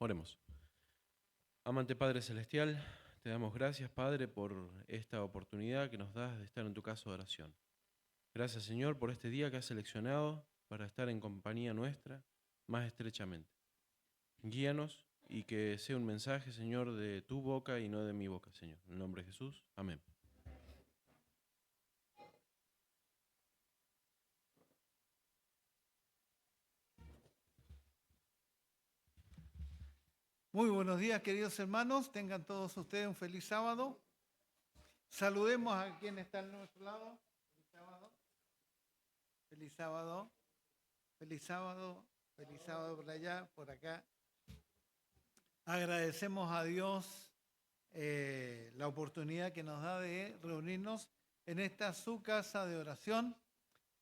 Oremos. Amante Padre Celestial, te damos gracias, Padre, por esta oportunidad que nos das de estar en tu casa de oración. Gracias, Señor, por este día que has seleccionado para estar en compañía nuestra más estrechamente. Guíanos y que sea un mensaje, Señor, de tu boca y no de mi boca, Señor. En el nombre de Jesús, amén. Muy buenos días, queridos hermanos. Tengan todos ustedes un feliz sábado. Saludemos a quien está a nuestro lado. Feliz sábado. Feliz sábado. Feliz sábado. Feliz sábado por allá, por acá. Agradecemos a Dios la oportunidad que nos da de reunirnos en esta su casa de oración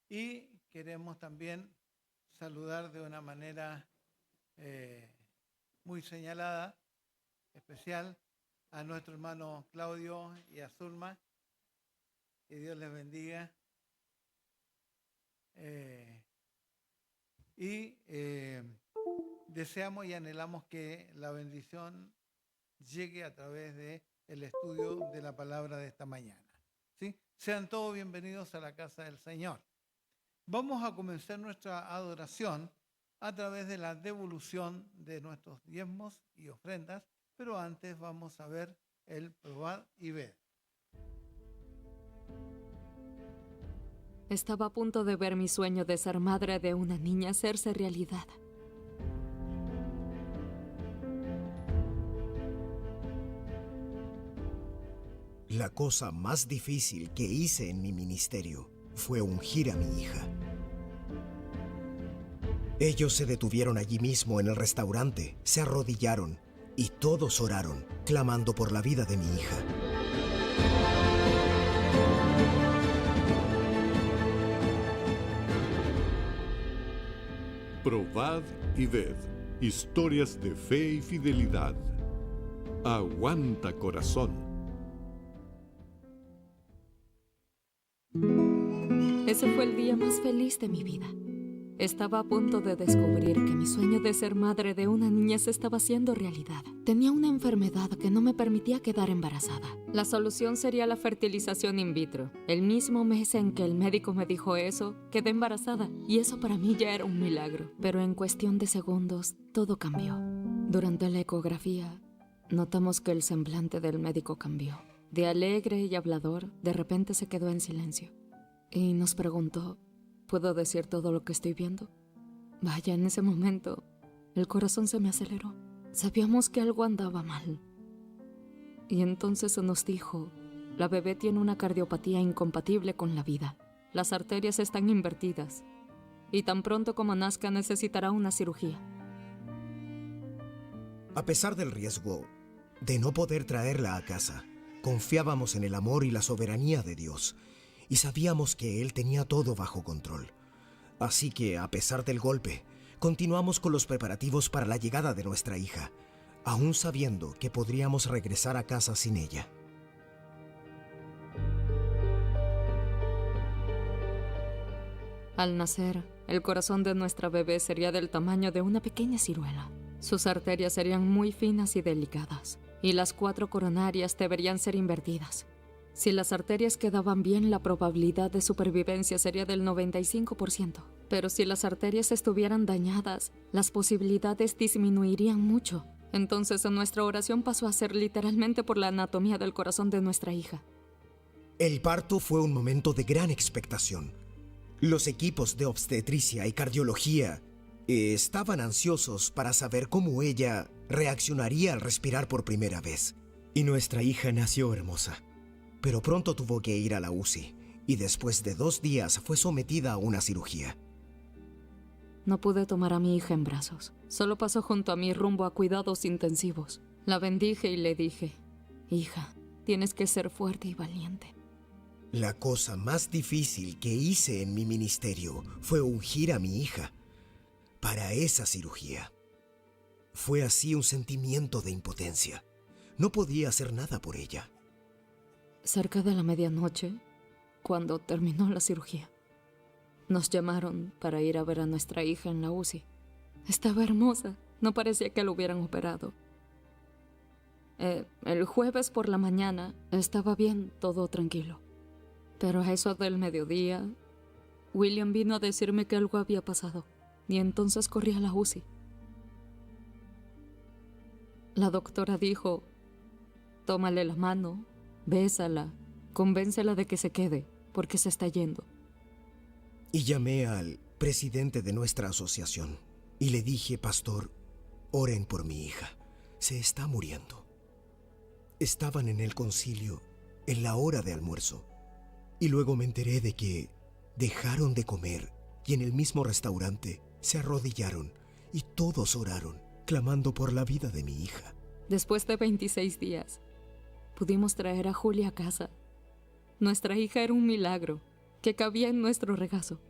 y queremos también saludar de una manera muy señalada, especial, a nuestro hermano Claudio y a Zulma. Que Dios les bendiga. Deseamos y anhelamos que la bendición llegue a través del estudio de la palabra de esta mañana. ¿Sí? Sean todos bienvenidos a la casa del Señor. Vamos a comenzar nuestra adoración a través de la devolución de nuestros diezmos y ofrendas, pero antes vamos a ver el probad y ved. Estaba a punto de ver mi sueño de ser madre de una niña hacerse realidad. La cosa más difícil que hice en mi ministerio fue ungir a mi hija. Ellos se detuvieron allí mismo en el restaurante, se arrodillaron y todos oraron, clamando por la vida de mi hija. Probad y ved, historias de fe y fidelidad. Aguanta, corazón. Ese fue el día más feliz de mi vida. Estaba a punto de descubrir que mi sueño de ser madre de una niña se estaba haciendo realidad. Tenía una enfermedad que no me permitía quedar embarazada. La solución sería la fertilización in vitro. El mismo mes en que el médico me dijo eso, quedé embarazada. Y eso para mí ya era un milagro. Pero en cuestión de segundos, todo cambió. Durante la ecografía, notamos que el semblante del médico cambió. De alegre y hablador, de repente se quedó en silencio. Y nos preguntó, ¿puedo decir todo lo que estoy viendo? Vaya, en ese momento, el corazón se me aceleró. Sabíamos que algo andaba mal. Y entonces nos dijo, la bebé tiene una cardiopatía incompatible con la vida. Las arterias están invertidas. Y tan pronto como nazca necesitará una cirugía. A pesar del riesgo de no poder traerla a casa, confiábamos en el amor y la soberanía de Dios. Y sabíamos que Él tenía todo bajo control. Así que, a pesar del golpe, continuamos con los preparativos para la llegada de nuestra hija, aún sabiendo que podríamos regresar a casa sin ella. Al nacer, el corazón de nuestra bebé sería del tamaño de una pequeña ciruela. Sus arterias serían muy finas y delicadas, y las 4 coronarias deberían ser invertidas. Si las arterias quedaban bien, la probabilidad de supervivencia sería del 95%. Pero si las arterias estuvieran dañadas, las posibilidades disminuirían mucho. Entonces nuestra oración pasó a ser literalmente por la anatomía del corazón de nuestra hija. El parto fue un momento de gran expectación. Los equipos de obstetricia y cardiología estaban ansiosos para saber cómo ella reaccionaría al respirar por primera vez. Y nuestra hija nació hermosa. Pero pronto tuvo que ir a la UCI y después de 2 días fue sometida a una cirugía. No pude tomar a mi hija en brazos. Solo pasó junto a mí rumbo a cuidados intensivos. La bendije y le dije, hija, tienes que ser fuerte y valiente. La cosa más difícil que hice en mi ministerio fue ungir a mi hija para esa cirugía. Fue así un sentimiento de impotencia. No podía hacer nada por ella. Cerca de la medianoche, cuando terminó la cirugía, nos llamaron para ir a ver a nuestra hija en la UCI. Estaba hermosa No parecía que lo hubieran operado. El jueves por la mañana estaba bien, todo tranquilo. Pero a eso del mediodía, William vino a decirme que algo había pasado. Y entonces corrí a la UCI. La doctora dijo: tómale la mano, bésala, convéncela de que se quede, porque se está yendo. Y llamé al presidente de nuestra asociación y le dije: pastor, oren por mi hija, se está muriendo. Estaban en el concilio en la hora de almuerzo y luego me enteré de que dejaron de comer y en el mismo restaurante se arrodillaron y todos oraron, clamando por la vida de mi hija. Después de 26 días, pudimos traer a Julia a casa. Nuestra hija era un milagro que cabía en nuestro regazo.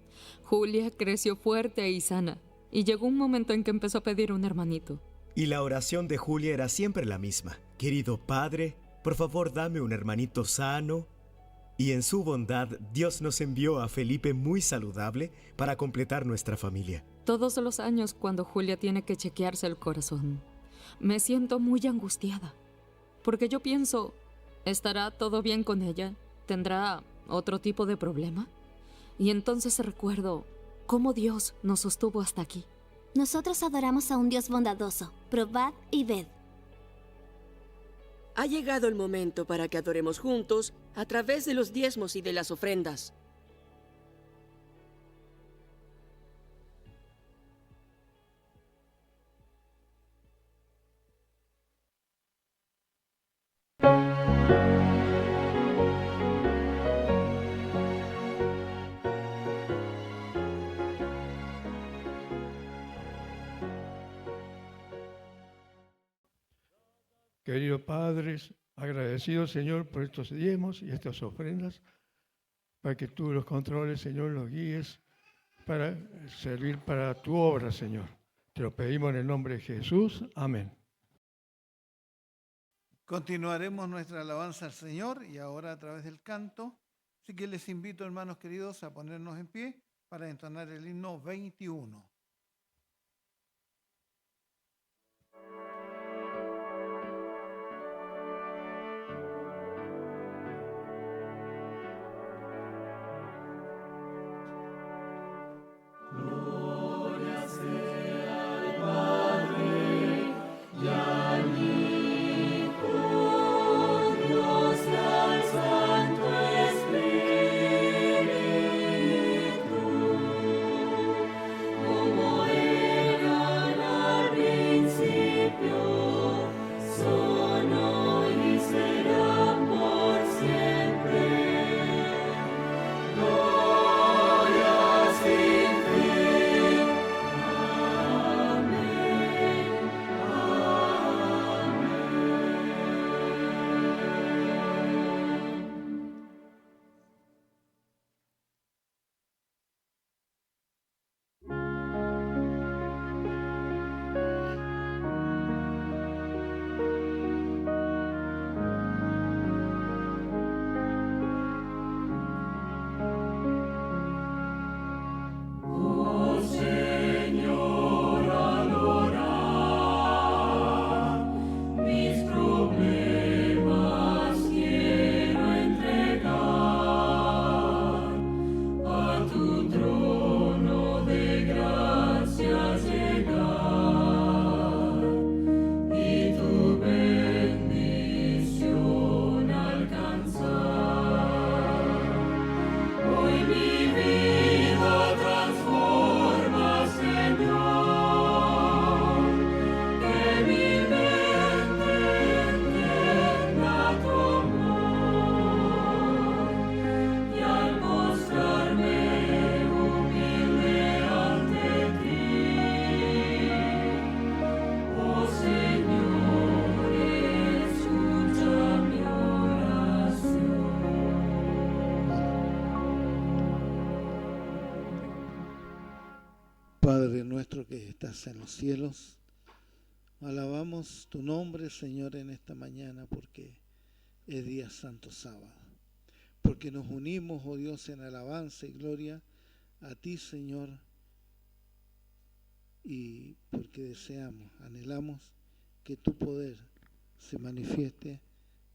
Julia creció fuerte y sana, y llegó un momento en que empezó a pedir un hermanito. Y la oración de Julia era siempre la misma: querido Padre, por favor dame un hermanito sano. Y en su bondad, Dios nos envió a Felipe muy saludable para completar nuestra familia. Todos los años, cuando Julia tiene que chequearse el corazón, me siento muy angustiada, porque yo pienso, ¿estará todo bien con ella? ¿Tendrá otro tipo de problema? Y entonces recuerdo cómo Dios nos sostuvo hasta aquí. Nosotros adoramos a un Dios bondadoso. Probad y ved. Ha llegado el momento para que adoremos juntos a través de los diezmos y de las ofrendas. Queridos padres, agradecidos, Señor, por estos diezmos y estas ofrendas, para que tú los controles, Señor, los guíes, para servir para tu obra, Señor. Te lo pedimos en el nombre de Jesús. Amén. Continuaremos nuestra alabanza al Señor y ahora a través del canto. Así que les invito, hermanos queridos, a ponernos en pie para entonar el himno 21. Padre nuestro que estás en los cielos, alabamos tu nombre, Señor, en esta mañana porque es día santo sábado, porque nos unimos, oh Dios, en alabanza y gloria a ti, Señor, y porque deseamos, anhelamos que tu poder se manifieste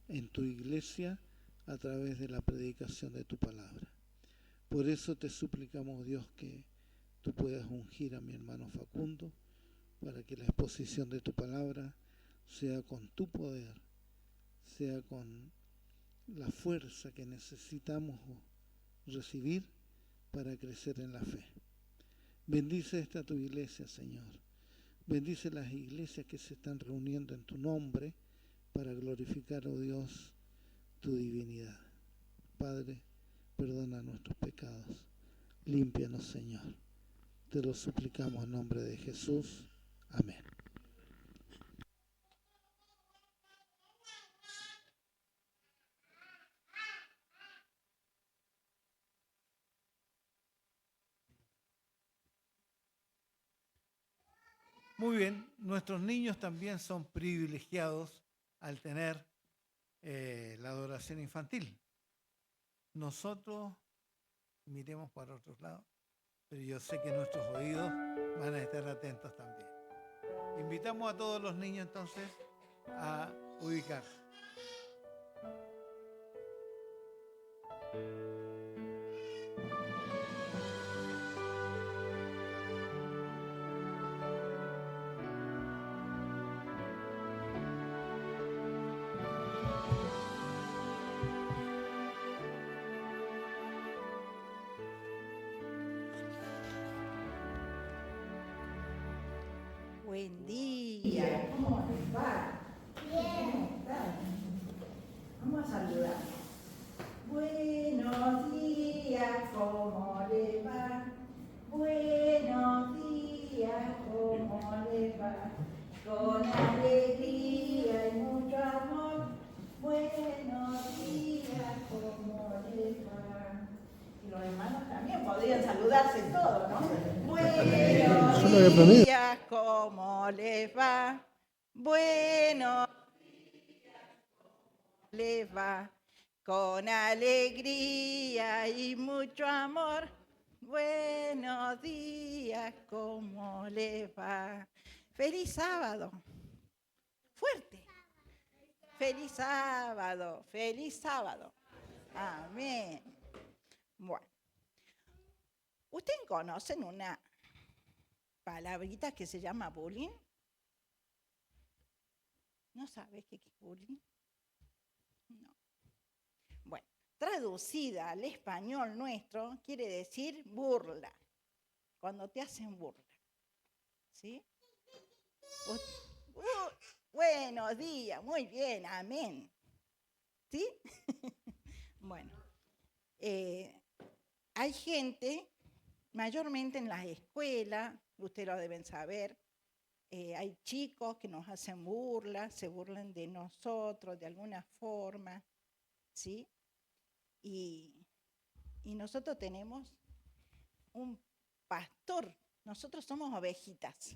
en tu iglesia a través de la predicación de tu palabra. Por eso te suplicamos, Dios, que tú puedas ungir a mi hermano Facundo para que la exposición de tu palabra sea con tu poder, sea con la fuerza que necesitamos recibir para crecer en la fe. Bendice esta tu iglesia, Señor. Bendice las iglesias que se están reuniendo en tu nombre para glorificar, oh Dios, tu divinidad. Padre, perdona nuestros pecados. Límpianos, Señor. Te lo suplicamos en nombre de Jesús. Amén. Muy bien, nuestros niños también son privilegiados al tener la adoración infantil. Nosotros miremos para otros lados, pero yo sé que nuestros oídos van a estar atentos también. Invitamos a todos los niños entonces a ubicarse. Buen día, ¿cómo les va? Bien. Vamos a saludar. Buenos días, ¿cómo les va? Buenos días, ¿cómo les va? Con alegría y mucho amor. Buenos días, ¿cómo les va? Y los hermanos también podrían saludarse todos, ¿no? Buenos días, ¿cómo les va? Buenos días, ¿cómo les va? Con alegría y mucho amor. Buenos días, ¿cómo les va? Feliz sábado. Fuerte. Feliz sábado, feliz sábado. Amén. Bueno. ¿Ustedes conocen una palabrita que se llama bullying? ¿No sabes qué es bullying? No. Bueno, traducida al español nuestro, quiere decir burla. Cuando te hacen burla. ¿Sí? Buenos días, muy bien, amén. ¿Sí? Bueno, hay gente, mayormente en las escuelas, ustedes lo deben saber, hay chicos que nos hacen burlas, se burlan de nosotros de alguna forma, ¿sí? Y nosotros tenemos un pastor, nosotros somos ovejitas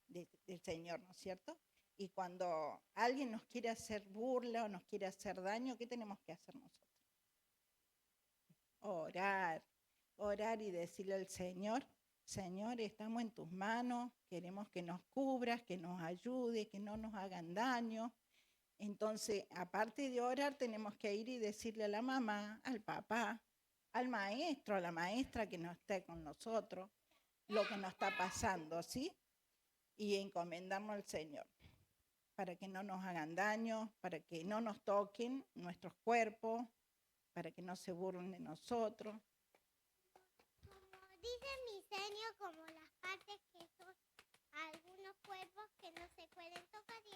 del Señor, ¿no es cierto? Y cuando alguien nos quiere hacer burla o nos quiere hacer daño, ¿qué tenemos que hacer nosotros? Orar y decirle al Señor, Señor, estamos en tus manos, queremos que nos cubras, que nos ayude, que no nos hagan daño. Entonces, aparte de orar, tenemos que ir y decirle a la mamá, al papá, al maestro, a la maestra que no esté con nosotros, lo que nos está pasando, ¿sí? Y encomendamos al Señor, para que no nos hagan daño, para que no nos toquen nuestros cuerpos, para que no se burlen de nosotros. Como dice Misenio, como las partes que son algunos cuerpos que no se pueden tocar y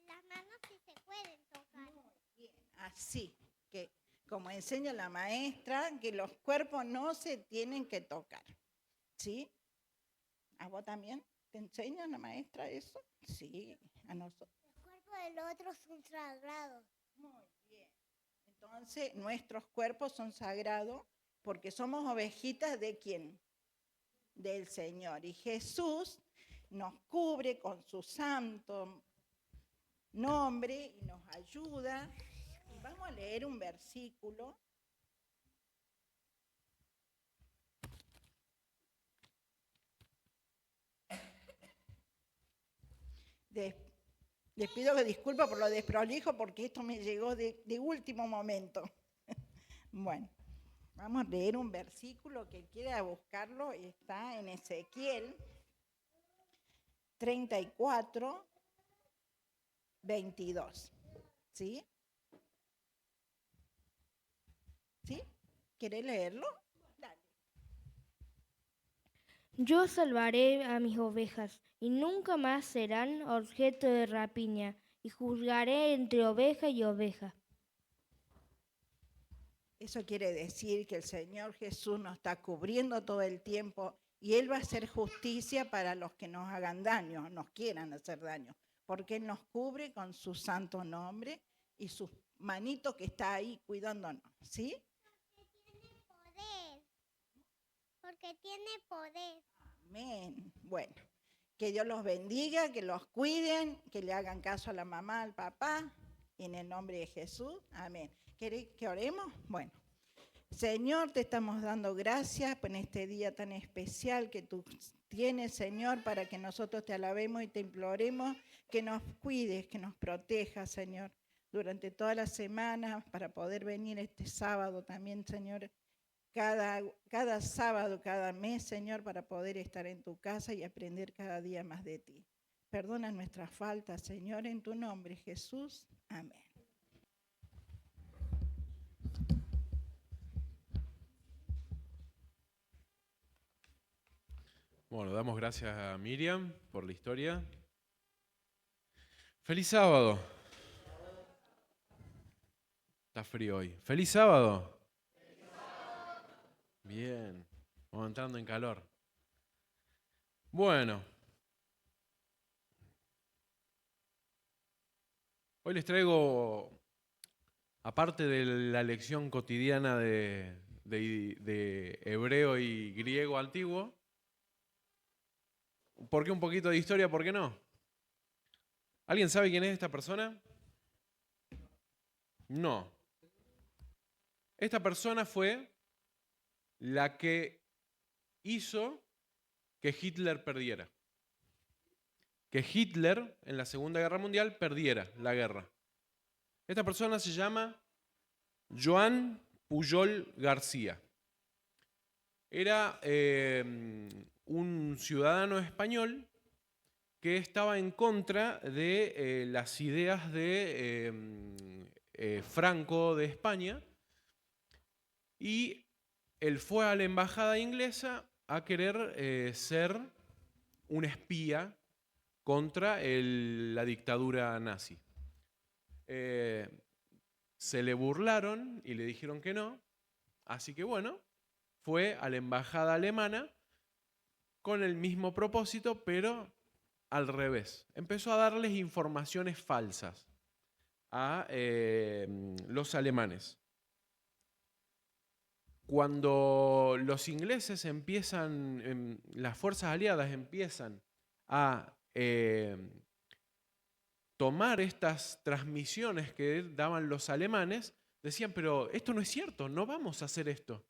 las manos sí se pueden tocar. Muy bien, así que como enseña la maestra, que los cuerpos no se tienen que tocar, ¿sí? ¿A vos también te enseña la maestra eso? Sí, a nosotros. Los cuerpos del otro son sagrados. Muy bien. Entonces, nuestros cuerpos son sagrados porque somos ovejitas ¿de quién? Del Señor. Y Jesús nos cubre con su santo nombre y nos ayuda. Y vamos a leer un versículo. Les pido que disculpen por lo desprolijo porque esto me llegó de último momento. Bueno, vamos a leer un versículo que quiera buscarlo. Está en Ezequiel 34, 22. ¿Sí? ¿Sí? ¿Querés leerlo? Dale. Yo salvaré a mis ovejas, y nunca más serán objeto de rapiña, y juzgaré entre oveja y oveja. Eso quiere decir que el Señor Jesús nos está cubriendo todo el tiempo y Él va a hacer justicia para los que nos hagan daño, nos quieran hacer daño, porque Él nos cubre con su santo nombre y su manito que está ahí cuidándonos, ¿sí? Porque tiene poder. Amén. Bueno, que Dios los bendiga, que los cuiden, que le hagan caso a la mamá, al papá, en el nombre de Jesús. Amén. ¿Querés que oremos? Bueno, Señor, te estamos dando gracias por este día tan especial que tú tienes, Señor, para que nosotros te alabemos y te imploremos que nos cuides, que nos protejas, Señor, durante toda la semana, para poder venir este sábado también, Señor, cada sábado, cada mes, Señor, para poder estar en tu casa y aprender cada día más de ti. Perdona nuestras faltas, Señor, en tu nombre, Jesús. Amén. Bueno, damos gracias a Miriam por la historia. ¡Feliz sábado! Está frío hoy. ¡Feliz sábado! Bien, vamos entrando en calor. Bueno, hoy les traigo, aparte de la lección cotidiana de hebreo y griego antiguo, ¿por qué un poquito de historia? ¿Por qué no? ¿Alguien sabe quién es esta persona? No. Esta persona fue la que hizo que Hitler perdiera. Que Hitler en la Segunda Guerra Mundial perdiera la guerra. Esta persona se llama Joan Pujol García. Era un ciudadano español que estaba en contra de las ideas de Franco de España, y él fue a la embajada inglesa a querer ser un espía contra la dictadura nazi. Se le burlaron y le dijeron que no, así que bueno, fue a la embajada alemana con el mismo propósito, pero al revés. Empezó a darles informaciones falsas a los alemanes. Cuando los ingleses empiezan, las fuerzas aliadas empiezan a tomar estas transmisiones que daban los alemanes, decían, pero esto no es cierto, no vamos a hacer esto.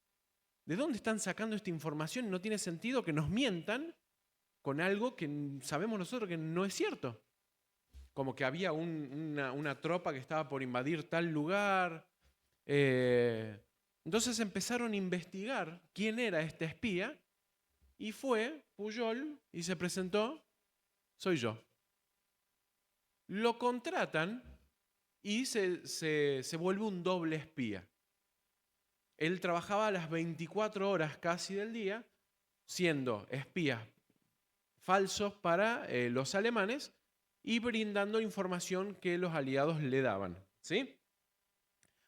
¿De dónde están sacando esta información? No tiene sentido que nos mientan con algo que sabemos nosotros que no es cierto. Como que había una tropa que estaba por invadir tal lugar. Entonces empezaron a investigar quién era este espía, y fue Pujol y se presentó, soy yo. Lo contratan y se vuelve un doble espía. Él trabajaba las 24 horas casi del día, siendo espías falsos para los alemanes y brindando información que los aliados le daban, ¿sí?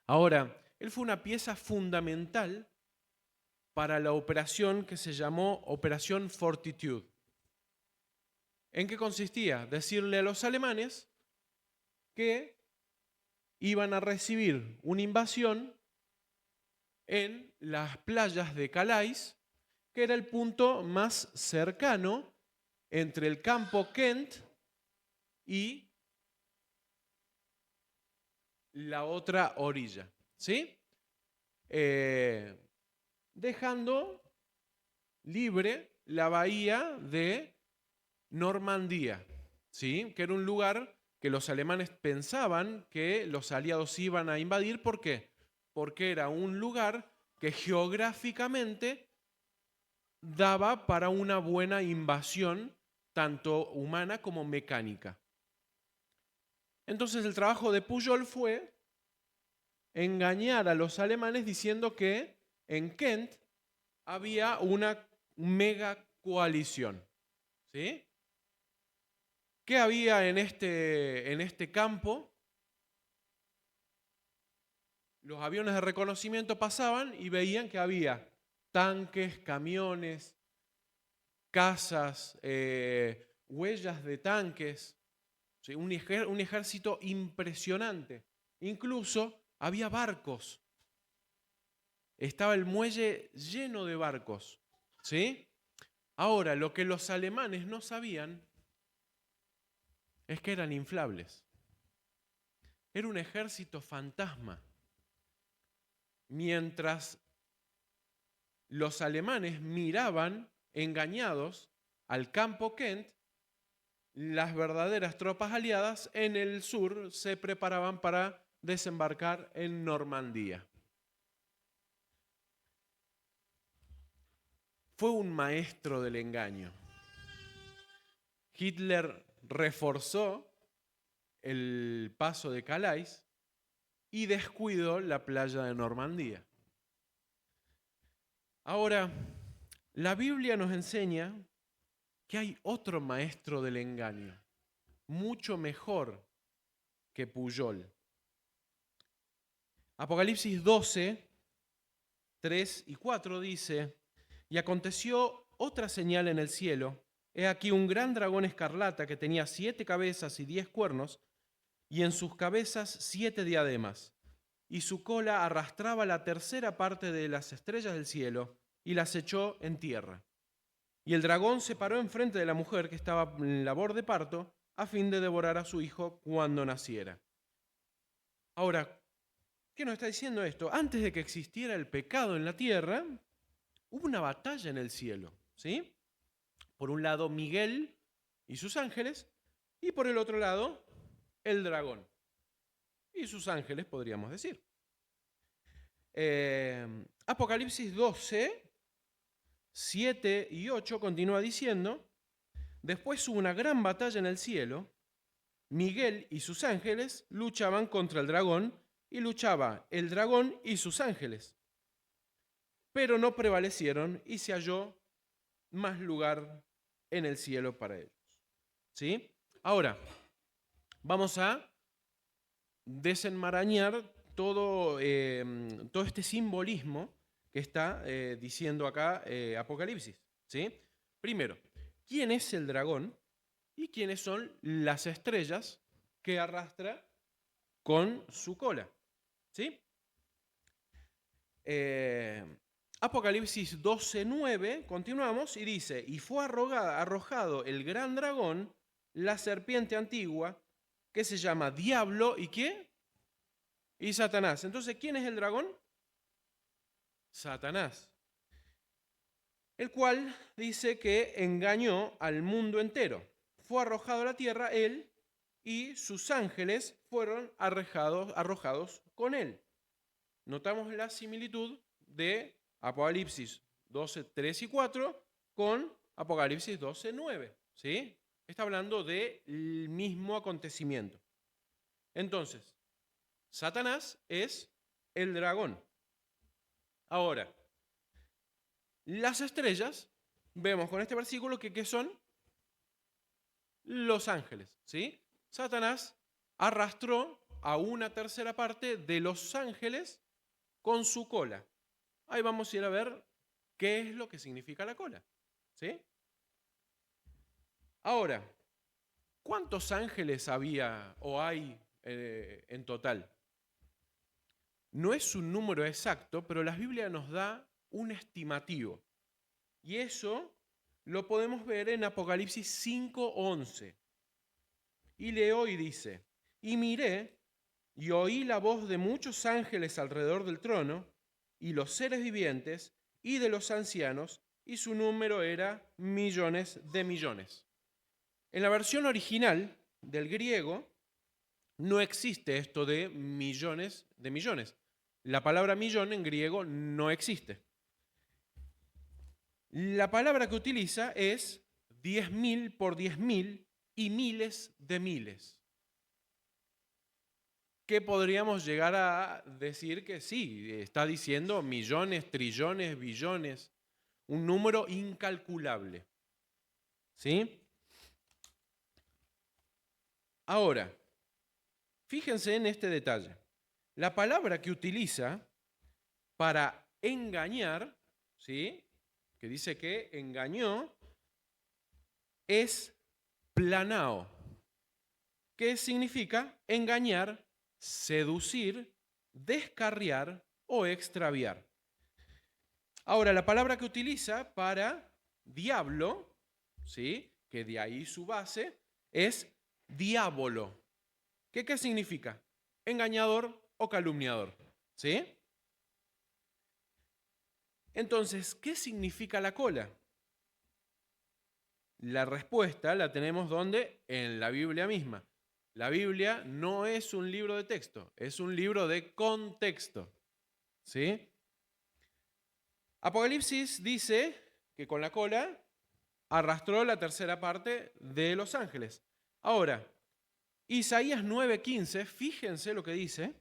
Ahora, él fue una pieza fundamental para la operación que se llamó Operación Fortitude. ¿En qué consistía? Decirle a los alemanes que iban a recibir una invasión en las playas de Calais, que era el punto más cercano entre el campo Kent y la otra orilla, ¿sí? Dejando libre la bahía de Normandía, ¿sí? Que era un lugar que los alemanes pensaban que los aliados iban a invadir. ¿Por qué? Porque era un lugar que geográficamente daba para una buena invasión, tanto humana como mecánica. Entonces el trabajo de Pujol fue engañar a los alemanes diciendo que en Kent había una mega coalición, ¿sí? ¿Qué había en este campo? Los aviones de reconocimiento pasaban y veían que había tanques, camiones, casas, huellas de tanques, ¿sí? Un ejército impresionante. Incluso había barcos. Estaba el muelle lleno de barcos, ¿sí? Ahora, lo que los alemanes no sabían es que eran inflables. Era un ejército fantasma. Mientras los alemanes miraban engañados al campo Kent, las verdaderas tropas aliadas en el sur se preparaban para desembarcar en Normandía. Fue un maestro del engaño. Hitler reforzó el paso de Calais y descuidó la playa de Normandía. Ahora, la Biblia nos enseña que hay otro maestro del engaño, mucho mejor que Pujol. Apocalipsis 12, 3 y 4 dice: y aconteció otra señal en el cielo. He aquí un gran dragón escarlata que tenía 7 cabezas y 10 cuernos, y en sus cabezas 7 diademas, y su cola arrastraba la tercera parte de las estrellas del cielo y las echó en tierra. Y el dragón se paró enfrente de la mujer que estaba en labor de parto, a fin de devorar a su hijo cuando naciera. Ahora, ¿qué nos está diciendo esto? Antes de que existiera el pecado en la tierra, hubo una batalla en el cielo, ¿sí? Por un lado, Miguel y sus ángeles, y por el otro lado, el dragón y sus ángeles, podríamos decir. Apocalipsis 12, 7 y 8 continúa diciendo: después hubo una gran batalla en el cielo, Miguel y sus ángeles luchaban contra el dragón, y luchaba el dragón y sus ángeles, pero no prevalecieron y se halló más lugar en el cielo para ellos. ¿Sí? Ahora, vamos a desenmarañar todo este simbolismo que está diciendo acá Apocalipsis, ¿sí? Primero, ¿quién es el dragón y quiénes son las estrellas que arrastra con su cola? ¿Sí? Apocalipsis 12:9, continuamos y dice: y fue arrojado el gran dragón, la serpiente antigua, que se llama Diablo, ¿y qué? Y Satanás. Entonces, ¿quién es el dragón? Satanás. El cual dice que engañó al mundo entero. Fue arrojado a la tierra él y sus ángeles fueron arrojados con él. Notamos la similitud de Apocalipsis 12, 3 y 4 con Apocalipsis 12, 9. ¿Sí? Está hablando del mismo acontecimiento. Entonces, Satanás es el dragón. Ahora, las estrellas, vemos con este versículo que ¿qué son? Los ángeles, ¿sí? Satanás arrastró a una tercera parte de los ángeles con su cola. Ahí vamos a ir a ver qué es lo que significa la cola, ¿sí? Ahora, ¿cuántos ángeles había o hay en total? No es un número exacto, pero la Biblia nos da un estimativo. Y eso lo podemos ver en Apocalipsis 5:11. Y leo y dice: y miré y oí la voz de muchos ángeles alrededor del trono, y los seres vivientes, y de los ancianos, y su número era millones de millones. En la versión original del griego no existe esto de millones de millones. La palabra millón en griego no existe. La palabra que utiliza es 10.000 por 10.000 y miles de miles. Que podríamos llegar a decir que sí, está diciendo millones, trillones, billones, un número incalculable. ¿Sí? Ahora, fíjense en este detalle. La palabra que utiliza para engañar, ¿sí?, que dice que engañó, es planao. ¿Qué significa? Engañar, seducir, descarriar o extraviar. Ahora, la palabra que utiliza para diablo, ¿sí?, que de ahí su base, es diabolo. ¿Qué significa? Engañador o calumniador. ¿Sí? Entonces, ¿qué significa la cola? La respuesta la tenemos ¿dónde? En la Biblia misma. La Biblia no es un libro de texto, es un libro de contexto. ¿Sí? Apocalipsis dice que con la cola arrastró la tercera parte de los ángeles. Ahora, Isaías 9:15, fíjense lo que dice.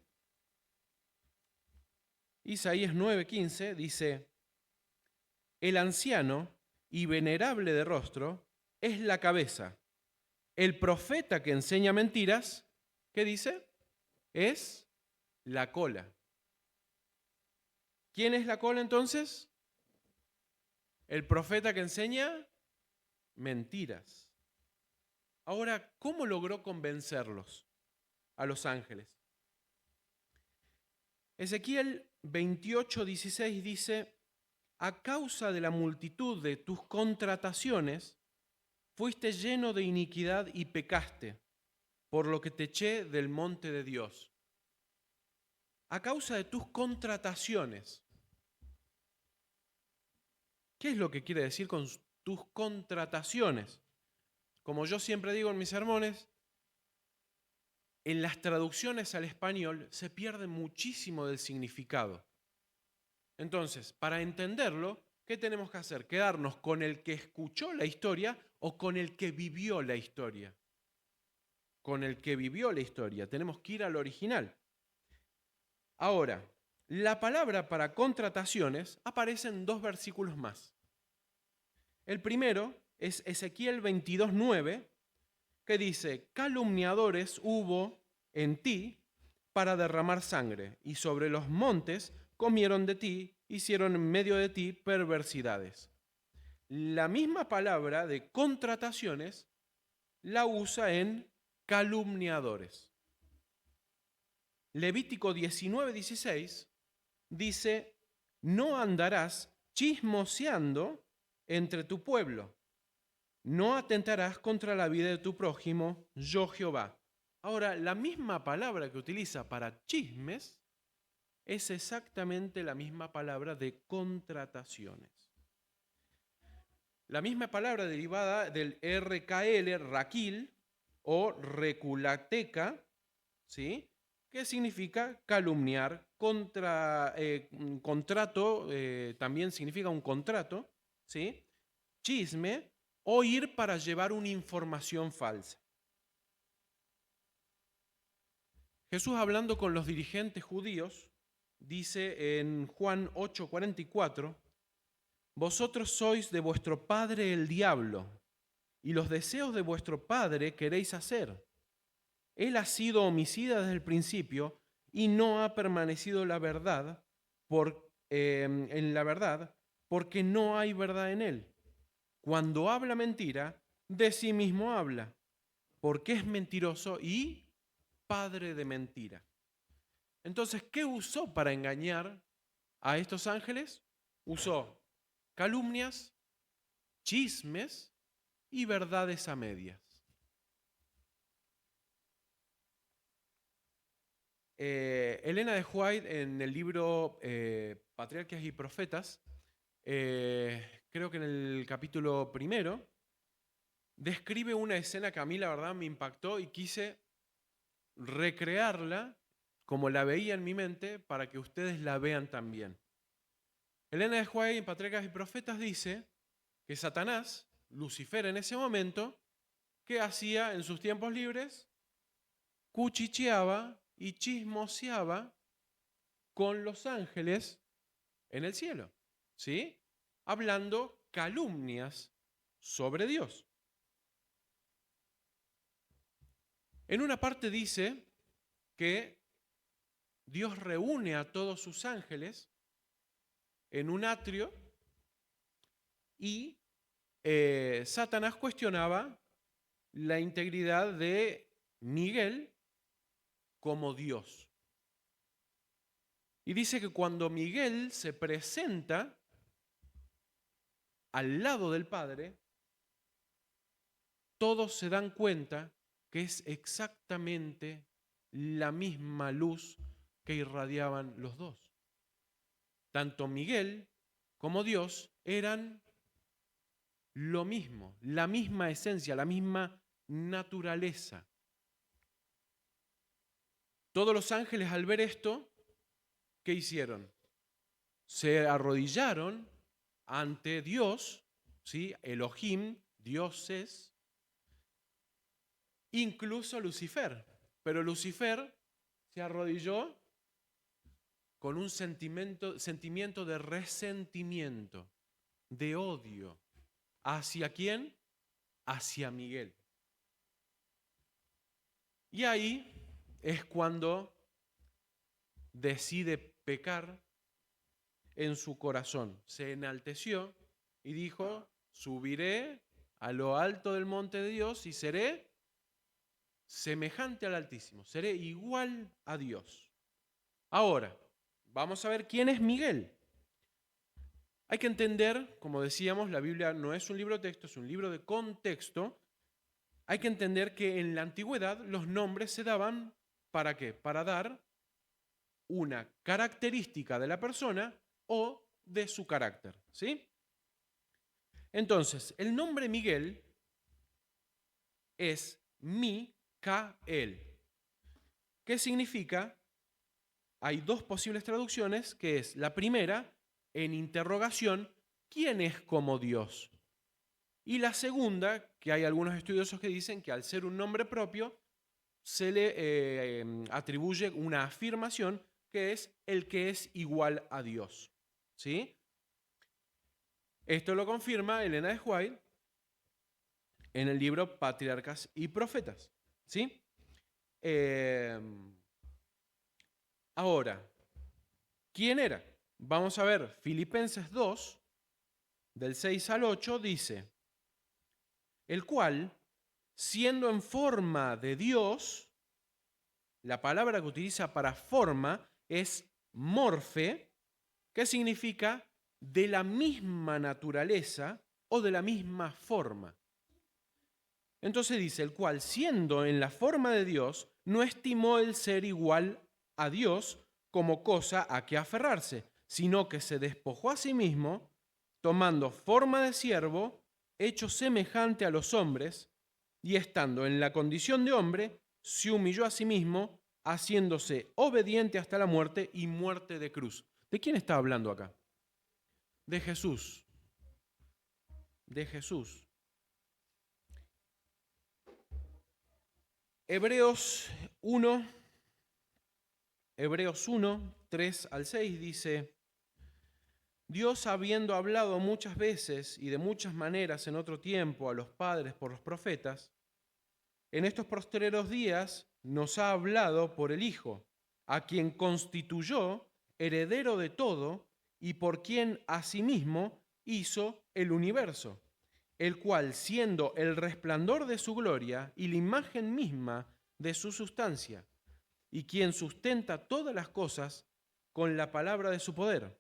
Isaías 9:15 dice: el anciano y venerable de rostro es la cabeza. El profeta que enseña mentiras, ¿qué dice? Es la cola. ¿Quién es la cola entonces? El profeta que enseña mentiras. Ahora, ¿cómo logró convencerlos a los ángeles? Ezequiel 28:16 dice: a causa de la multitud de tus contrataciones, fuiste lleno de iniquidad y pecaste, por lo que te eché del monte de Dios. A causa de tus contrataciones. ¿Qué es lo que quiere decir con tus contrataciones? Como yo siempre digo en mis sermones, en las traducciones al español se pierde muchísimo del significado. Entonces, para entenderlo, ¿qué tenemos que hacer? ¿Quedarnos con el que escuchó la historia o con el que vivió la historia? Con el que vivió la historia. Tenemos que ir al original. Ahora, la palabra para contrataciones aparece en 2 versículos más. El primero es Ezequiel 22:9, que dice: calumniadores hubo en ti para derramar sangre, y sobre los montes comieron de ti, hicieron en medio de ti perversidades. La misma palabra de contrataciones la usa en calumniadores. Levítico 19:16 dice: no andarás chismoseando entre tu pueblo, no atentarás contra la vida de tu prójimo, yo Jehová. Ahora, la misma palabra que utiliza para chismes es exactamente la misma palabra de contrataciones. La misma palabra derivada del RKL, raquil, o reculateca, ¿sí?, que significa calumniar, contrato, también significa un contrato, ¿sí?, chisme, o ir para llevar una información falsa. Jesús, hablando con los dirigentes judíos, dice en Juan 8:44, vosotros sois de vuestro padre el diablo, y los deseos de vuestro padre queréis hacer. Él ha sido homicida desde el principio y no ha permanecido en la verdad, porque no hay verdad en él. Cuando habla mentira, de sí mismo habla, porque es mentiroso y padre de mentira. Entonces, ¿qué usó para engañar a estos ángeles? Usó calumnias, chismes y verdades a medias. Elena de White, en el libro Patriarcas y Profetas, creo que en el capítulo 1, describe una escena que a mí la verdad me impactó y quise recrearla como la veía en mi mente para que ustedes la vean también. Elena de White, en Patriarcas y Profetas, dice que Satanás, Lucifer en ese momento, ¿qué hacía en sus tiempos libres? Cuchicheaba y chismoseaba con los ángeles en el cielo, ¿sí? Hablando calumnias sobre Dios. En una parte dice que Dios reúne a todos sus ángeles en un atrio y Satanás cuestionaba la integridad de Miguel como Dios. Y dice que cuando Miguel se presenta al lado del Padre, todos se dan cuenta que es exactamente la misma luz que irradiaban los dos. Tanto Miguel como Dios eran lo mismo, la misma esencia, la misma naturaleza. Todos los ángeles al ver esto, ¿qué hicieron? Se arrodillaron ante Dios, ¿sí? Elohim, dioses, incluso Lucifer. Pero Lucifer se arrodilló con un sentimiento de resentimiento, de odio. ¿Hacia quién? Hacia Miguel. Y ahí es cuando decide pecar en su corazón. Se enalteció y dijo, subiré a lo alto del monte de Dios y seré semejante al Altísimo, seré igual a Dios. Ahora, vamos a ver quién es Miguel. Hay que entender, como decíamos, la Biblia no es un libro de texto, es un libro de contexto. Hay que entender que en la antigüedad los nombres se daban, ¿para qué? Para dar una característica de la persona o de su carácter, ¿sí? Entonces, el nombre Miguel es Micael. ¿Qué significa? Hay dos posibles traducciones, que es la primera, en interrogación, ¿quién es como Dios? Y la segunda, que hay algunos estudiosos que dicen que al ser un nombre propio, se le atribuye una afirmación que es el que es igual a Dios, ¿sí? Esto lo confirma Elena de White en el libro Patriarcas y Profetas, ¿sí? Ahora, ¿quién era? Vamos a ver, Filipenses 2, del 6 al 8, dice, el cual, siendo en forma de Dios, la palabra que utiliza para forma es morfe, que significa de la misma naturaleza o de la misma forma. Entonces dice, el cual, siendo en la forma de Dios, no estimó el ser igual a Dios como cosa a que aferrarse, sino que se despojó a sí mismo, tomando forma de siervo, hecho semejante a los hombres, y estando en la condición de hombre, se humilló a sí mismo, haciéndose obediente hasta la muerte y muerte de cruz. ¿De quién está hablando acá? De Jesús. De Jesús. Hebreos 1, 3 al 6 dice, Dios habiendo hablado muchas veces y de muchas maneras en otro tiempo a los padres por los profetas, en estos postreros días nos ha hablado por el Hijo, a quien constituyó heredero de todo y por quien asimismo hizo el universo, el cual, siendo el resplandor de su gloria y la imagen misma de su sustancia, y quien sustenta todas las cosas con la palabra de su poder,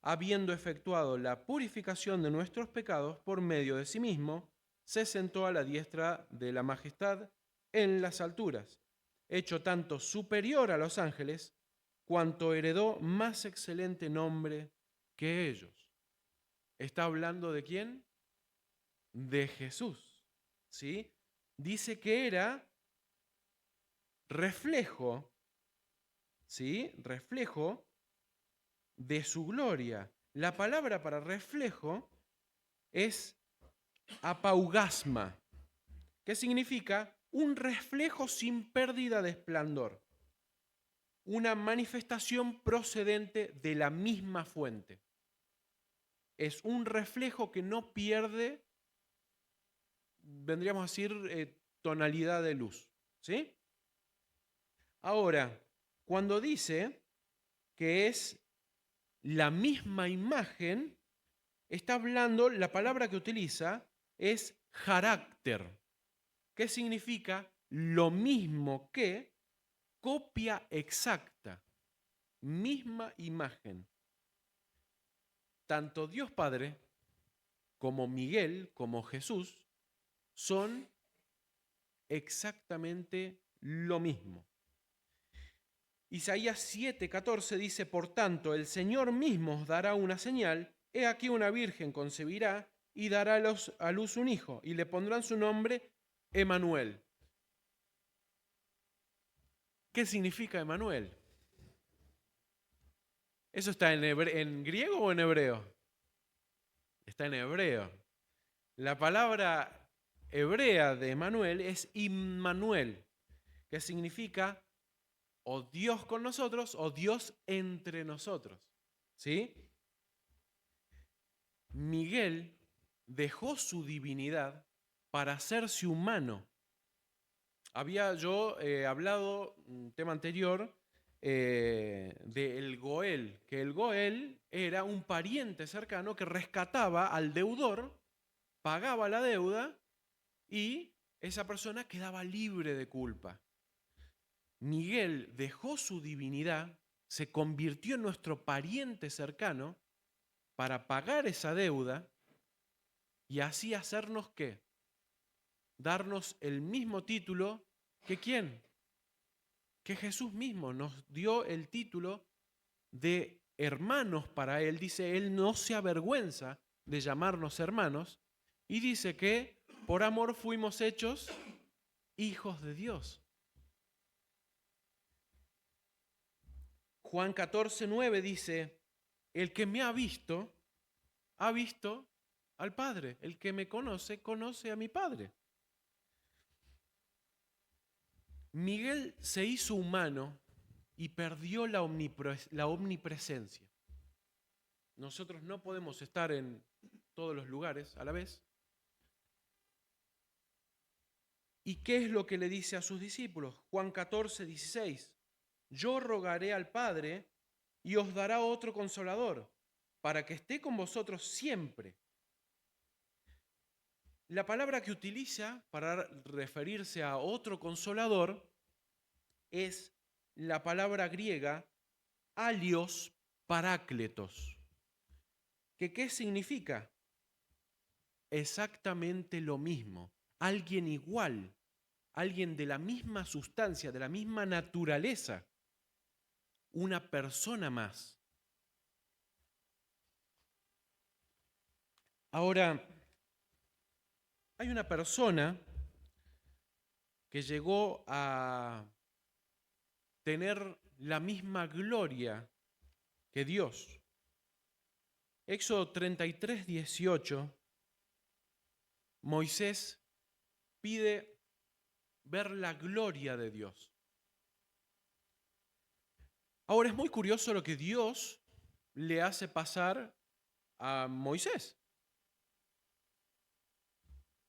habiendo efectuado la purificación de nuestros pecados por medio de sí mismo, se sentó a la diestra de la majestad en las alturas, hecho tanto superior a los ángeles, cuanto heredó más excelente nombre que ellos. ¿Está hablando de quién? De Jesús, ¿sí? Dice que era reflejo, ¿sí? Reflejo de su gloria. La palabra para reflejo es apaugasma, que significa un reflejo sin pérdida de esplendor, una manifestación procedente de la misma fuente. Es un reflejo que no pierde, vendríamos a decir, tonalidad de luz, ¿sí? Ahora, cuando dice que es la misma imagen, está hablando, la palabra que utiliza es carácter, que significa lo mismo que copia exacta, misma imagen. Tanto Dios Padre como Miguel, como Jesús, son exactamente lo mismo. Isaías 7:14 dice, por tanto, el Señor mismo os dará una señal, he aquí una virgen concebirá y dará a luz un hijo, y le pondrán su nombre Emmanuel. ¿Qué significa Emmanuel? ¿Eso está en griego o en hebreo? Está en hebreo. La palabra hebrea de Emmanuel es Immanuel, que significa o Dios con nosotros o Dios entre nosotros. ¿Sí? Miguel dejó su divinidad para hacerse humano. Había yo hablado, un tema anterior, del Goel, que el Goel era un pariente cercano que rescataba al deudor, pagaba la deuda y esa persona quedaba libre de culpa. Miguel dejó su divinidad, se convirtió en nuestro pariente cercano para pagar esa deuda y así hacernos ¿qué? Darnos el mismo título que ¿quién? Que Jesús mismo nos dio el título de hermanos para él. Dice, él no se avergüenza de llamarnos hermanos y dice que por amor fuimos hechos hijos de Dios. Juan 14:9 dice, el que me ha visto al Padre. El que me conoce, conoce a mi Padre. Miguel se hizo humano y perdió la omnipresencia. Nosotros no podemos estar en todos los lugares a la vez. ¿Y qué es lo que le dice a sus discípulos? Juan 14:16. Yo rogaré al Padre y os dará otro consolador, para que esté con vosotros siempre. La palabra que utiliza para referirse a otro consolador es la palabra griega alios parácletos. ¿Qué significa? Exactamente lo mismo. Alguien igual, alguien de la misma sustancia, de la misma naturaleza. Una persona más. Ahora, hay una persona que llegó a tener la misma gloria que Dios. Éxodo 33:18, Moisés pide ver la gloria de Dios. Ahora es muy curioso lo que Dios le hace pasar a Moisés.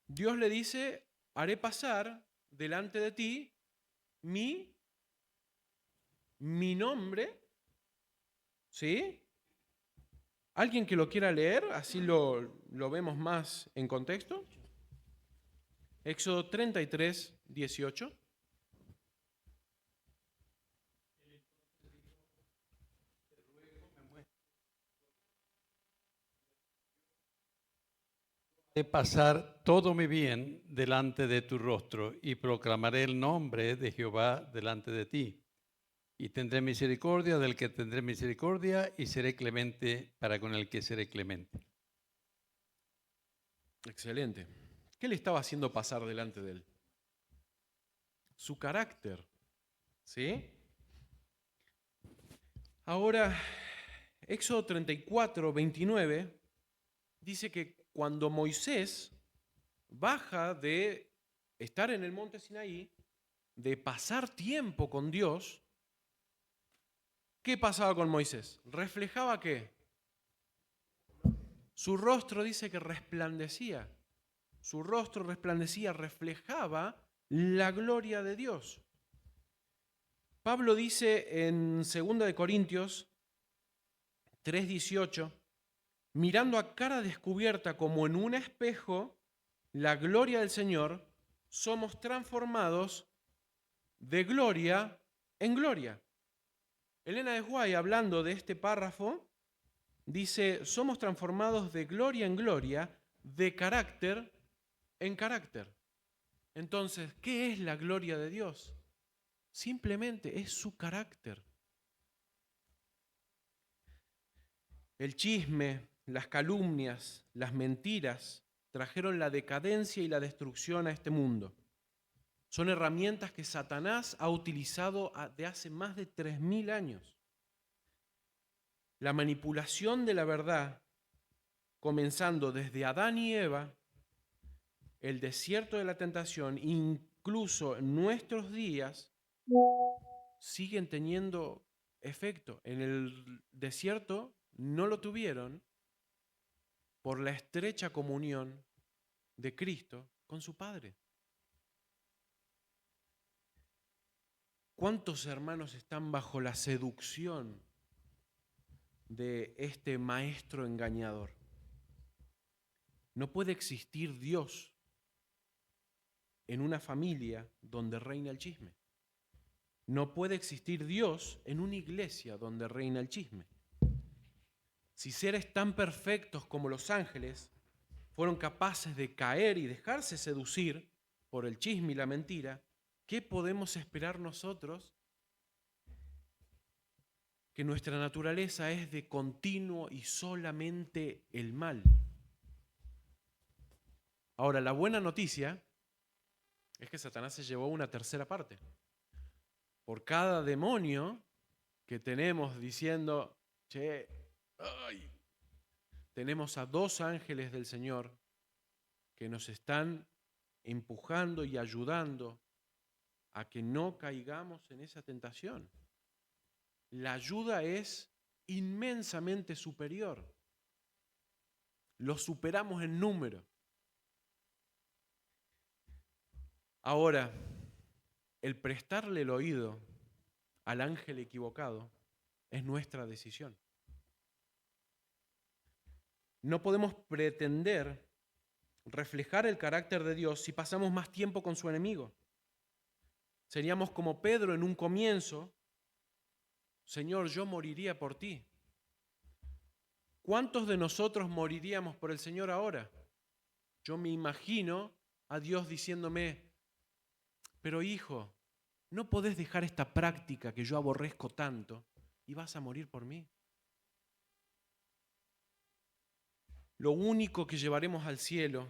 Dios le dice, haré pasar delante de ti mi nombre, ¿sí? ¿Alguien que lo quiera leer? Así lo vemos más en contexto. Éxodo 33:18. De pasar todo mi bien delante de tu rostro y proclamaré el nombre de Jehová delante de ti. Y tendré misericordia del que tendré misericordia y seré clemente para con el que seré clemente. Excelente. ¿Qué le estaba haciendo pasar delante de él? Su carácter, ¿sí? Ahora, Éxodo 34, 29, dice que cuando Moisés baja de estar en el monte Sinaí, de pasar tiempo con Dios, ¿qué pasaba con Moisés? ¿Reflejaba qué? Su rostro dice que resplandecía. Su rostro resplandecía, reflejaba la gloria de Dios. Pablo dice en 2 Corintios 3:18, mirando a cara descubierta como en un espejo la gloria del Señor, somos transformados de gloria en gloria. Elena de White, hablando de este párrafo, dice, somos transformados de gloria en gloria, de carácter en carácter. Entonces, ¿qué es la gloria de Dios? Simplemente es su carácter. El chisme, las calumnias, las mentiras trajeron la decadencia y la destrucción a este mundo. Son herramientas que Satanás ha utilizado de hace más de 3000 años. La manipulación de la verdad, comenzando desde Adán y Eva, el desierto de la tentación, incluso en nuestros días, siguen teniendo efecto. En el desierto no lo tuvieron por la estrecha comunión de Cristo con su Padre. ¿Cuántos hermanos están bajo la seducción de este maestro engañador? No puede existir Dios en una familia donde reina el chisme. No puede existir Dios en una iglesia donde reina el chisme. Si seres tan perfectos como los ángeles fueron capaces de caer y dejarse seducir por el chisme y la mentira, ¿qué podemos esperar nosotros? Que nuestra naturaleza es de continuo y solamente el mal. Ahora, la buena noticia es que Satanás se llevó una tercera parte. Por cada demonio que tenemos diciendo, che, ay, tenemos a 2 ángeles del Señor que nos están empujando y ayudando a que no caigamos en esa tentación. La ayuda es inmensamente superior. Lo superamos en número. Ahora, el prestarle el oído al ángel equivocado es nuestra decisión. No podemos pretender reflejar el carácter de Dios si pasamos más tiempo con su enemigo. Seríamos como Pedro en un comienzo, Señor, yo moriría por ti. ¿Cuántos de nosotros moriríamos por el Señor ahora? Yo me imagino a Dios diciéndome, pero hijo, ¿no podés dejar esta práctica que yo aborrezco tanto y vas a morir por mí? Lo único que llevaremos al cielo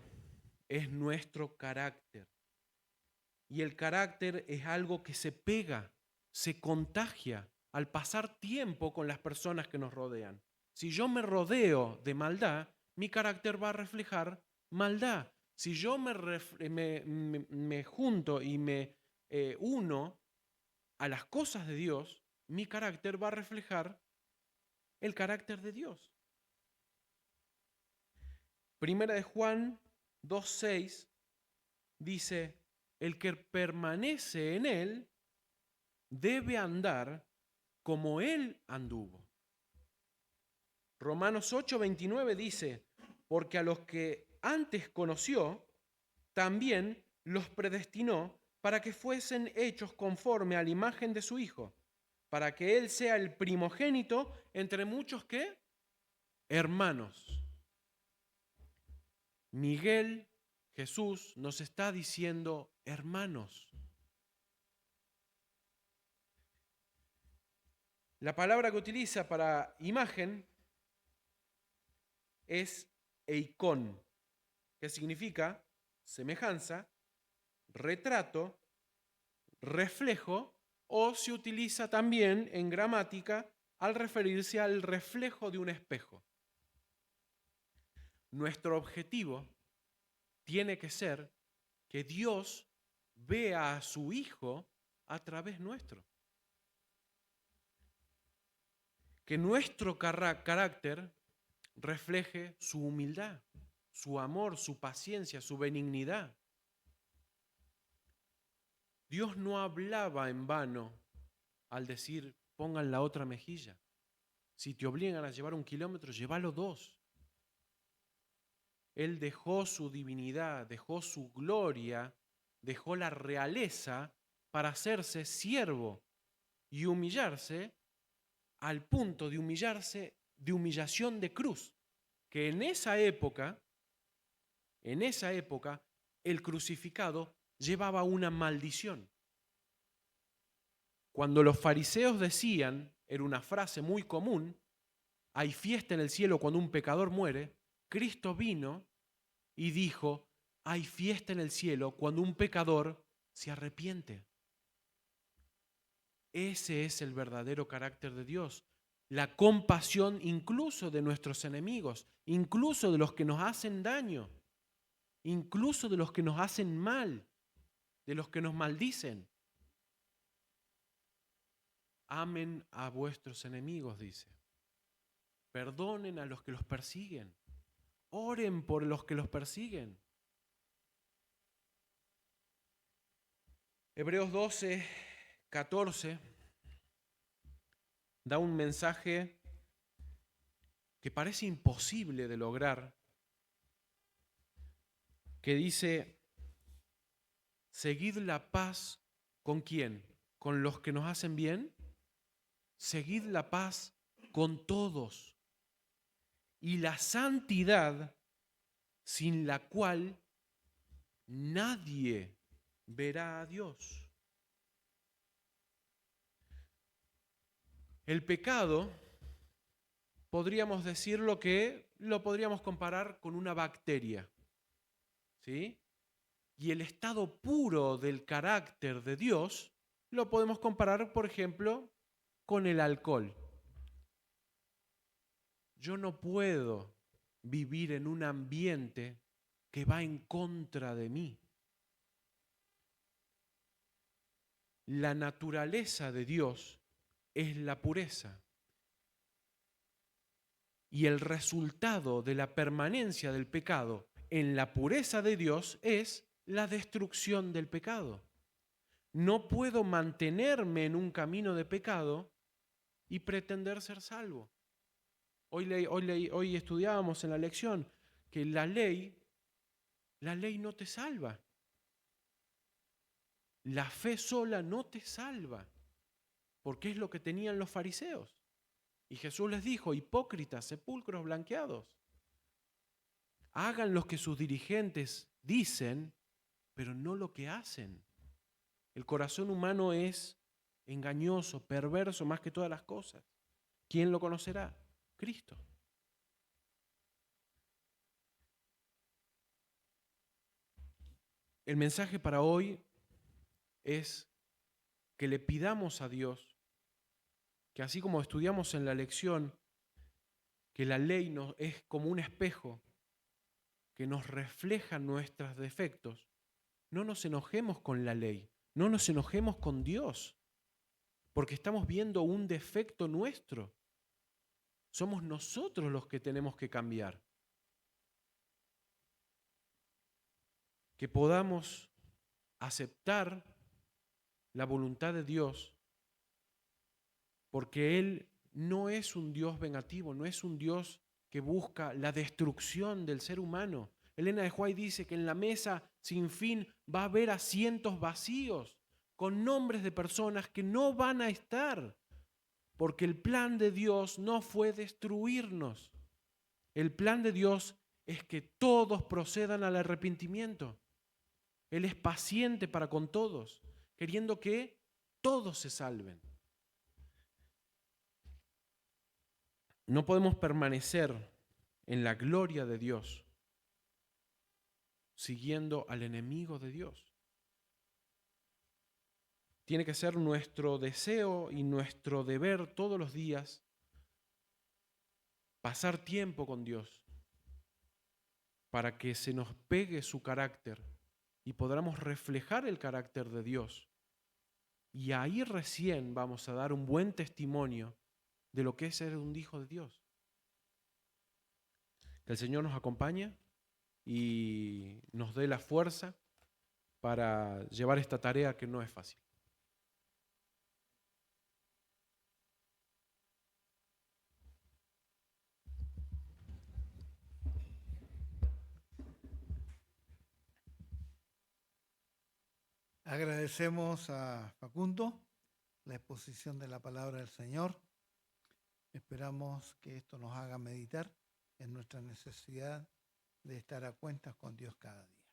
es nuestro carácter. Y el carácter es algo que se pega, se contagia al pasar tiempo con las personas que nos rodean. Si yo me rodeo de maldad, mi carácter va a reflejar maldad. Si yo me junto y me uno a las cosas de Dios, mi carácter va a reflejar el carácter de Dios. Primera de Juan 2:6 dice, el que permanece en él debe andar como él anduvo. Romanos 8:29 dice, porque a los que antes conoció, también los predestinó para que fuesen hechos conforme a la imagen de su Hijo, para que Él sea el primogénito entre muchos ¿qué? Hermanos. Miguel, Jesús, nos está diciendo hermanos. La palabra que utiliza para imagen es eikon, que significa semejanza, retrato, reflejo, o se utiliza también en gramática al referirse al reflejo de un espejo. Nuestro objetivo tiene que ser que Dios vea a su Hijo a través nuestro. Que nuestro carácter refleje su humildad, su amor, su paciencia, su benignidad. Dios no hablaba en vano al decir, pongan la otra mejilla. Si te obligan a llevar 1 kilómetro, llévalo 2. Él dejó su divinidad, dejó su gloria, dejó la realeza para hacerse siervo y humillarse al punto de humillarse, de humillación de cruz, que en esa época, el crucificado llevaba una maldición. Cuando los fariseos decían, era una frase muy común, hay fiesta en el cielo cuando un pecador muere, Cristo vino y dijo, hay fiesta en el cielo cuando un pecador se arrepiente. Ese es el verdadero carácter de Dios. La compasión incluso de nuestros enemigos, incluso de los que nos hacen daño, incluso de los que nos hacen mal, de los que nos maldicen. Amen a vuestros enemigos, dice. Perdonen a los que los persiguen. Oren por los que los persiguen. Hebreos 12, 14 da un mensaje que parece imposible de lograr, que dice, seguid la paz ¿con quién? ¿Con los que nos hacen bien? Seguid la paz con todos y la santidad sin la cual nadie verá a Dios. El pecado, podríamos decirlo que lo podríamos comparar con una bacteria, ¿sí? Y el estado puro del carácter de Dios lo podemos comparar, por ejemplo, con el alcohol. Yo no puedo vivir en un ambiente que va en contra de mí. La naturaleza de Dios es la pureza. Y el resultado de la permanencia del pecado en la pureza de Dios es la destrucción del pecado. No puedo mantenerme en un camino de pecado y pretender ser salvo. Hoy estudiábamos en la lección que la ley no te salva. La fe sola no te salva, porque es lo que tenían los fariseos. Y Jesús les dijo, hipócritas, sepulcros blanqueados. Hagan lo que sus dirigentes dicen, pero no lo que hacen. El corazón humano es engañoso, perverso más que todas las cosas. ¿Quién lo conocerá? Cristo. El mensaje para hoy es que le pidamos a Dios que así como estudiamos en la lección, que la ley es como un espejo que nos refleja nuestros defectos, no nos enojemos con la ley, no nos enojemos con Dios, porque estamos viendo un defecto nuestro. Somos nosotros los que tenemos que cambiar. Que podamos aceptar la voluntad de Dios, porque Él no es un Dios vengativo, no es un Dios que busca la destrucción del ser humano. Elena de White dice que en la mesa sin fin va a haber asientos vacíos con nombres de personas que no van a estar, porque el plan de Dios no fue destruirnos. El plan de Dios es que todos procedan al arrepentimiento. Él es paciente para con todos, queriendo que todos se salven. No podemos permanecer en la gloria de Dios siguiendo al enemigo de Dios. Tiene que ser nuestro deseo y nuestro deber todos los días pasar tiempo con Dios para que se nos pegue su carácter y podamos reflejar el carácter de Dios. Y ahí recién vamos a dar un buen testimonio de lo que es ser un hijo de Dios. Que el Señor nos acompañe y nos dé la fuerza para llevar esta tarea que no es fácil. Agradecemos a Facundo la exposición de la palabra del Señor. Esperamos que esto nos haga meditar en nuestra necesidad de estar a cuentas con Dios cada día.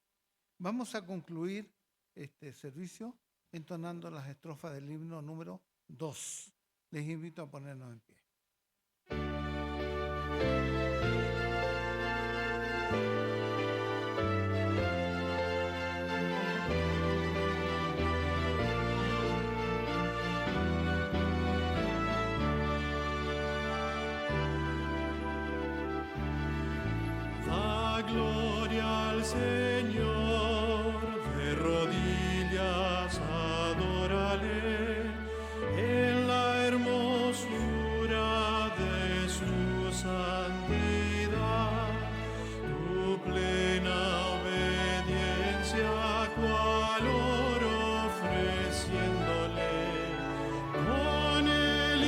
Vamos a concluir este servicio entonando las estrofas del himno número 2. Les invito a ponernos en pie. Gloria al Señor, de rodillas adórale, en la hermosura de su santidad, tu plena obediencia cual oro ofreciéndole, con el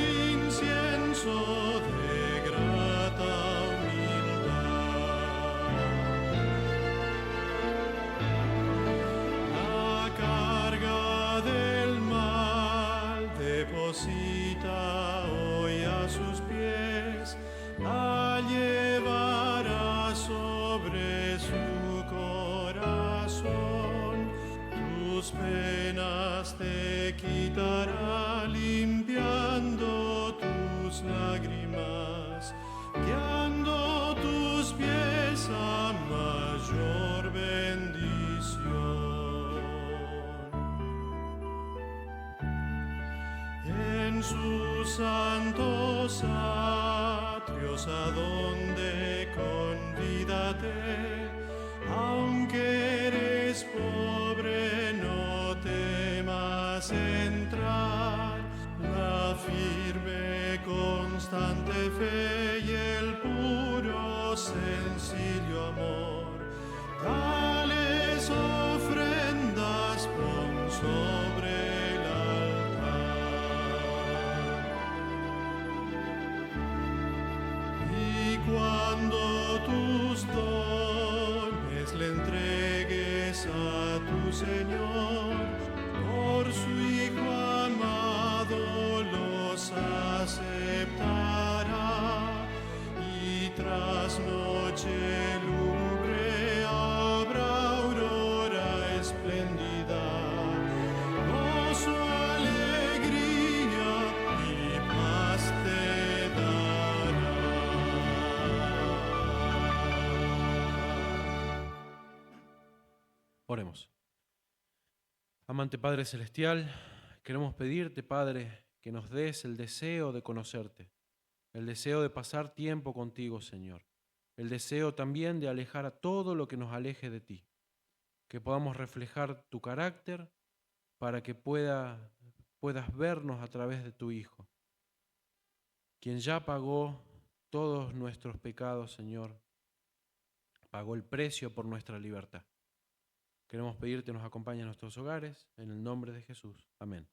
incienso de grata hoy a sus pies, la llevará sobre su corazón, tus penas te quitará limpiando tus lágrimas, guiando tus pies a mayor bendición. En sus santos atrios a donde convídate, aunque eres pobre no temas entrar, la firme constante fe y el puro sencillo amor, tales ofrendas pon sobre cuando tus dones le entregues a tu Señor, por su Hijo amado los aceptará, y tras noche lúgubre habrá aurora espléndida, gozo, alegría y paz te dará. Oremos. Amante Padre Celestial, queremos pedirte, Padre, que nos des el deseo de conocerte, el deseo de pasar tiempo contigo, Señor, el deseo también de alejar a todo lo que nos aleje de ti, que podamos reflejar tu carácter para que puedas vernos a través de tu Hijo, quien ya pagó todos nuestros pecados, Señor, pagó el precio por nuestra libertad. Queremos pedirte nos acompañes en nuestros hogares, en el nombre de Jesús. Amén.